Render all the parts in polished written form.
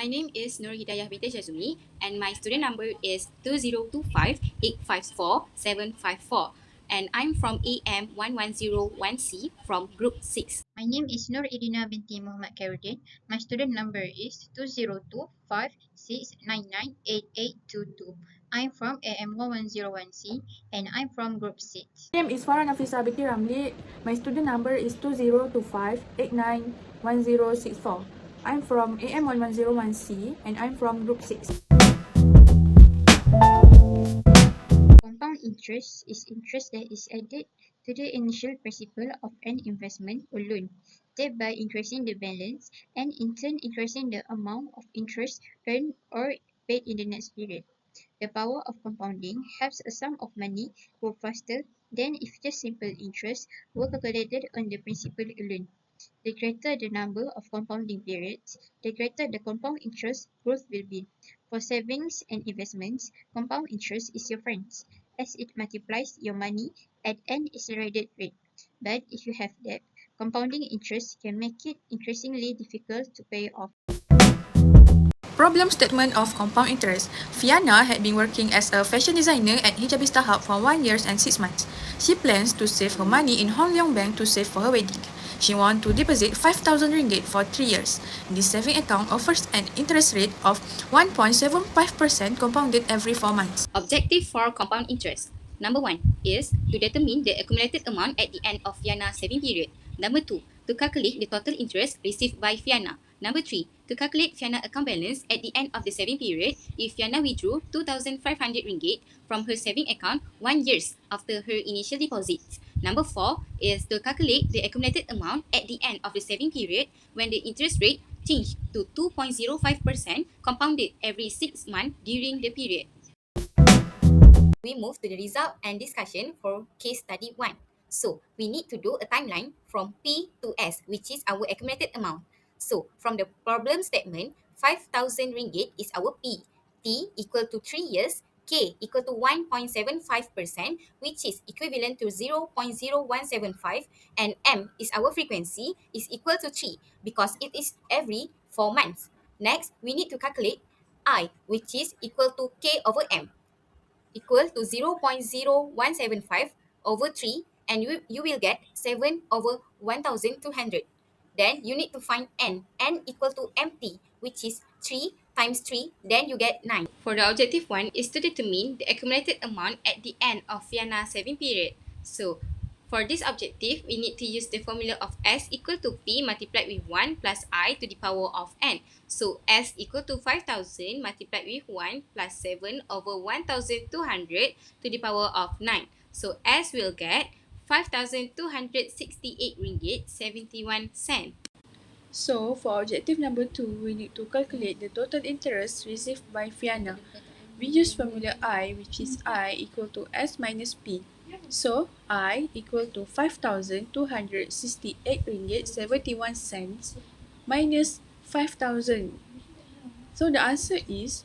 My name is Nur Hidayah binti Jazumi and my student number is 2025854754 and I'm from AM1101C from Group 6. My name is Nur Idina binti Muhammad Khairuddin. My student number is 202569988822. I'm from AM1101C and I'm from Group 6. My name is Farah Nafisa binti Ramli. My student number is 2025891064. I'm from AM1101C and I'm from Group 6. Compound interest is interest that is added to the initial principal of an investment or loan, thereby increasing the balance and in turn increasing the amount of interest earned or paid in the next period. The power of compounding helps a sum of money grow faster than if just simple interest were calculated on the principal alone. The greater the number of compounding periods, the greater the compound interest growth will be. For savings and investments, compound interest is your friend, as it multiplies your money at an accelerated rate. But if you have debt, compounding interest can make it increasingly difficult to pay off. Problem statement of compound interest. Fiana had been working as a fashion designer at Hijabista Hub for 1 year and 6 months. She plans to save her money in Hong Leong Bank to save for her wedding. She wants to deposit 5,000 ringgit for 3 years. This saving account offers an interest rate of 1.75% compounded every 4 months. Objective for compound interest. Number 1 is to determine the accumulated amount at the end of Fiana's saving period. Number 2, to calculate the total interest received by Fiana. Number 3, to calculate Fiana account balance at the end of the saving period if Fiana withdrew 2,500 ringgit from her saving account 1 year after her initial deposit. Number 4 is to calculate the accumulated amount at the end of the saving period when the interest rate changed to 2.05% compounded every 6 months during the period. We move to the result and discussion for case study 1. So, we need to do a timeline from P to S, which is our accumulated amount. So, from the problem statement, 5,000 ringgit is our P. T equal to 3 years, K equal to 1.75%, which is equivalent to 0.0175, and M is our frequency, is equal to 3 because it is every 4 months. Next, we need to calculate I, which is equal to K over M, equal to 0.0175 over 3, and you will get 7 over 1200. Then you need to find n equal to mt, which is 3 times 3, then you get 9. For the objective one is to determine the accumulated amount at the end of Fiana's saving period. So, for this objective, we need to use the formula of S equal to P multiplied with 1 plus I to the power of n. So, S equal to 5,000 multiplied with 1 plus 7 over 1,200 to the power of 9. So, S will get 5,268 ringgit 71 cent. So, for objective number 2, we need to calculate the total interest received by Fiana. We use formula I, which is I equal to S minus P. So, I equal to 5,268 ringgit 71 cents minus 5,000. So, the answer is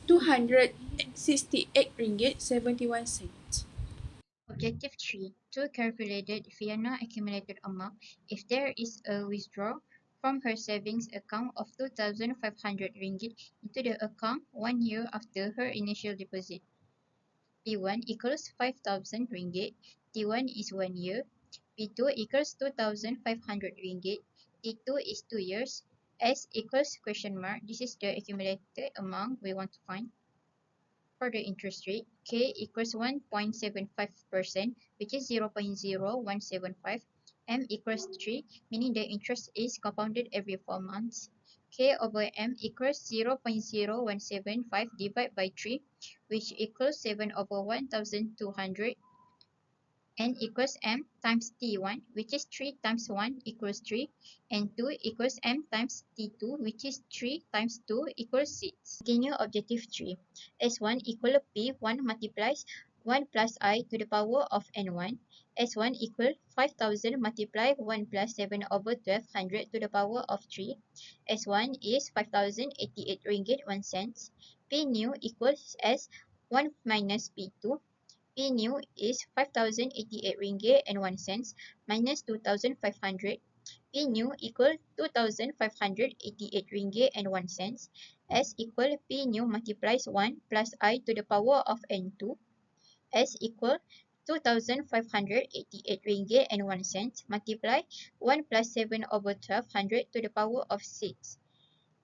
268 ringgit 71 cents. Objective 3. To calculate the Fiana accumulated amount if there is a withdrawal from her savings account of 2,500 ringgit into the account 1 year after her initial deposit. P1 equals 5,000 ringgit, T1 is 1 year, P2 equals 2,500 ringgit, T2 is 2 years, S equals question mark. This is the accumulated amount we want to find. For the interest rate, K equals 1.75%, which is 0.0175. M equals 3, meaning the interest is compounded every 4 months. K over M equals 0.0175 divided by 3, which equals 7 over 1,200. N equals M times T1, which is 3 times 1 equals 3, and 2 equals M times T2, which is 3 times 2 equals 6. Continue objective 3. S1 equal to P1 multiplies 1 plus I to the power of N1. S1 equal 5,000 multiply 1 plus 7 over 1,200 to the power of 3. S1 is 5,088 ringgit 1 cent. P new equals S1 minus P2. P new is 5,088 ringgit and 1 cent minus 2,500. P new equal 2,588 ringgit and 1 cent. S equal P new multiplies 1 plus I to the power of N2. S equal 2,588 ringgit and 1 cent multiply 1 plus 7 over 1200 to the power of 6.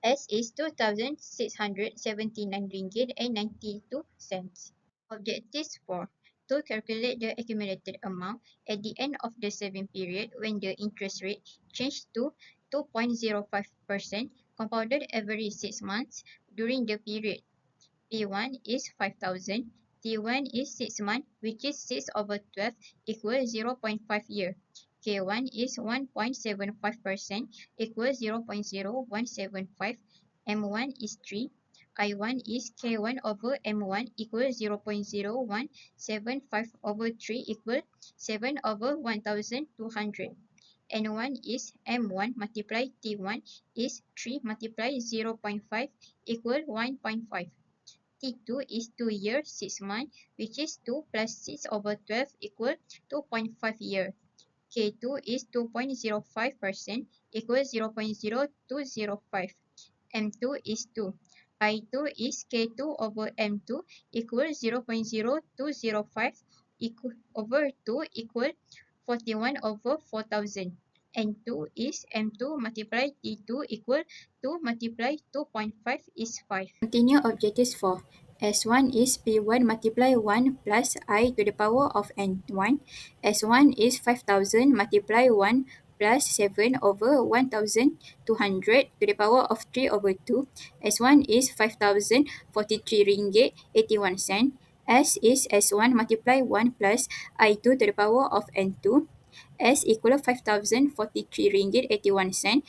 S is 2,679 ringgit and 92 cents. Objectives 4. To calculate the accumulated amount at the end of the saving period when the interest rate changed to 2.05% compounded every 6 months during the period. P1 is 5,000. T1 is 6 months, which is 6 over 12 equals 0.5 year. K1 is 1.75% equals 0.0175. M1 is 3. I1 is K1 over M1 equals 0.0175 over 3 equals 7 over 1,200. N1 is M1 multiply T1 is 3 multiply 0.5 equal 1.5. T2 is 2 years, 6 months, which is 2 plus 6 over 12 equal 2.5 year. K2 is 2.05% equals 0.0205. M2 is 2. I2 is K2 over M2 equals 0.0205 over 2 equal 41 over 4,000. N2 is M2 multiply T2 equal 2 multiply 2.5 is 5. Continue objectives 4. S1 is P1 multiply 1 plus I to the power of N1. S1 is 5,000 multiply 1 plus 7 over 1,200 to the power of 3 over 2. S1 is 5,043 ringgit 81 cent. S is S1 multiply 1 plus I2 to the power of N2. S equal 5,043 ringgit 81 cent.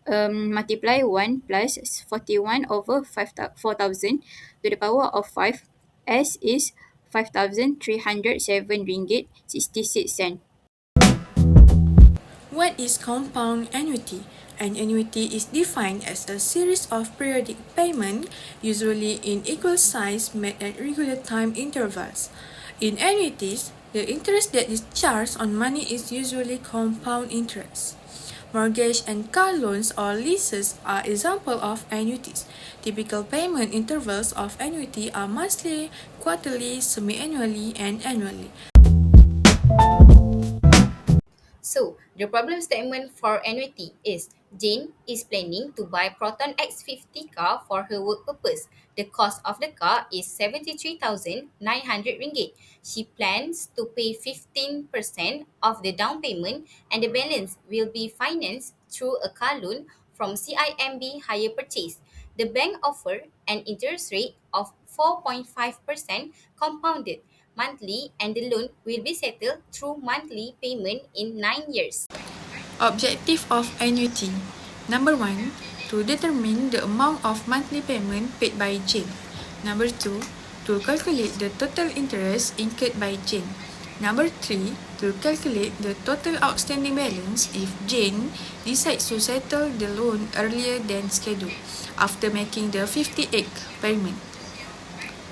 Multiply 1 plus 41 over 4,000 to the power of 5. S is 5,307 ringgit 66 cent. What is compound annuity? An annuity is defined as a series of periodic payment, usually in equal size, made at regular time intervals. In annuities, the interest that is charged on money is usually compound interest. Mortgage and car loans or leases are examples of annuities. Typical payment intervals of annuity are monthly, quarterly, semi-annually, and annually. So, the problem statement for annuity is Jane is planning to buy Proton X50 car for her work purpose. The cost of the car is 73,900 ringgit. She plans to pay 15% of the down payment and the balance will be financed through a car loan from CIMB Hire Purchase. The bank offered an interest rate of 4.5% compounded monthly and the loan will be settled through monthly payment in 9 years. Objective of annuity. Number 1. To determine the amount of monthly payment paid by Jane. Number 2. To calculate the total interest incurred by Jane. Number 3. To calculate the total outstanding balance if Jane decides to settle the loan earlier than scheduled after making the 58th payment.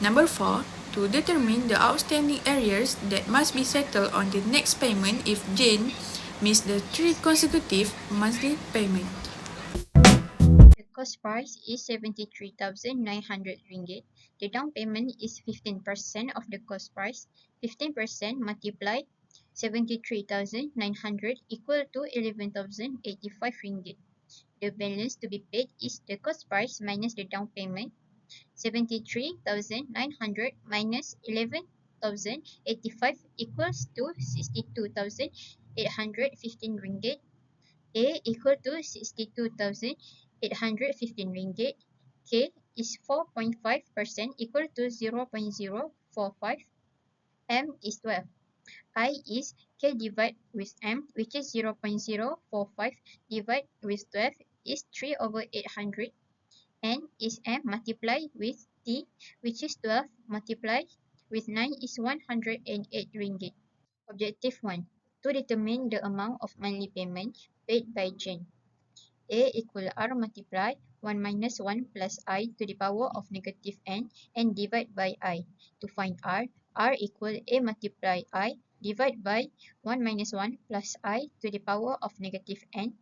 Number 4. To determine the outstanding arrears that must be settled on the next payment if Jane missed the 3 consecutive monthly payments. The cost price is 73,900 ringgit. The down payment is 15% of the cost price. 15% multiplied 73,900 equal to 11,085 ringgit. The balance to be paid is the cost price minus the down payment. 73,900 minus 11,085 equals to 62,815 ringgit. A equal to 62,815 ringgit. K is 4.5% equal to 0.045. M is 12. I is K divided with M, which is 0.045 divided with 12 is 3 over 800. N is M multiplied with T, which is 12 multiplied with 9 is 108 ringgit. Objective 1. To determine the amount of monthly payment paid by Jane. A equal R multiply 1 minus 1 plus I to the power of negative N and divide by I. To find R equal A multiply I divide by 1 minus 1 plus I to the power of negative N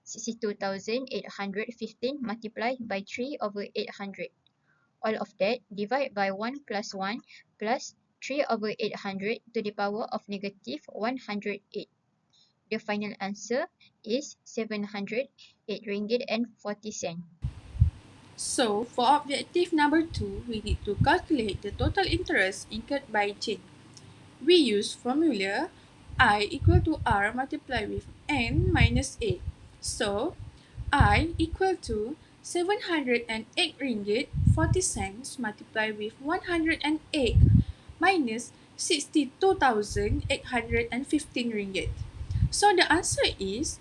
62,815 multiplied by 3 over 800. All of that divide by 1 plus 1 plus 3 over 800 to the power of negative 108. The final answer is 708 ringgit and 40 cents. So, for objective number 2, we need to calculate the total interest incurred by Jane. We use formula I equal to R multiplied with N minus 8. So, I equal to 708 ringgit 40 cents multiplied with 108 minus 62,815 ringgit. So the answer is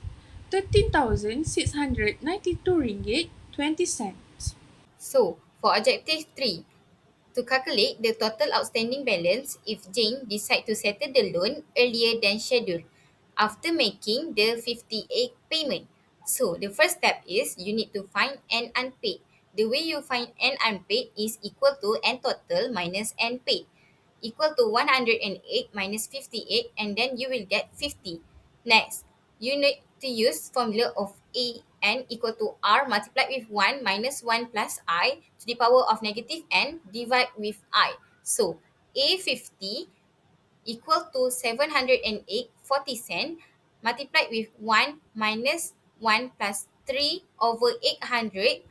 13,692 ringgit 20 cents. So, for objective 3, to calculate the total outstanding balance if Jane decide to settle the loan earlier than scheduled after making the 58 payment. So, the first step is you need to find N unpaid. The way you find N unpaid is equal to N total minus N paid, equal to 108 minus 58, and then you will get 50. Next, you need to use formula of N equal to R multiplied with 1 minus 1 plus I to the power of negative N divide with I. So, A50 equal to 708.40 cents multiplied with 1 minus 1 plus 3 over 800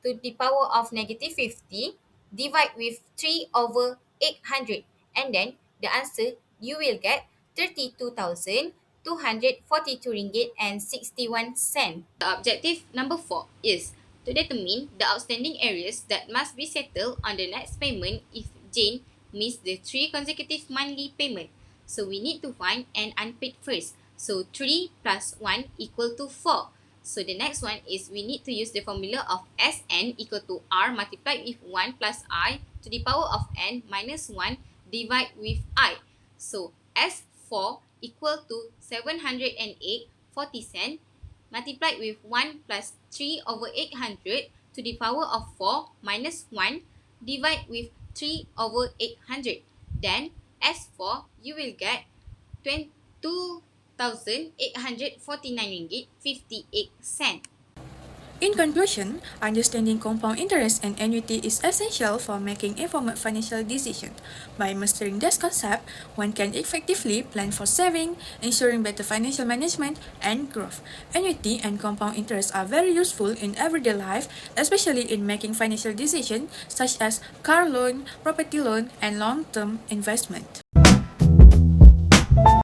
to the power of negative 50 divide with 3 over 800, and then the answer you will get 32,242 ringgit and 61 cents. The objective number 4 is to determine the outstanding areas that must be settled on the next payment if Jane missed the 3 consecutive monthly payment. So we need to find an unpaid first. So 3 plus 1 equal to 4. So the next one is we need to use the formula of Sn equal to R multiplied with 1 plus I to the power of n minus 1 divide with I. So S4 equal to 708.40 cents multiplied with 1 plus 3 over 800 to the power of 4 minus 1 divide with 3 over 800. Then S4 you will get 22,849 ringgit 58 cents. In conclusion, understanding compound interest and annuity is essential for making informed financial decisions. By mastering this concept, one can effectively plan for saving, ensuring better financial management and growth. Annuity and compound interest are very useful in everyday life, especially in making financial decisions such as car loan, property loan, and long-term investment.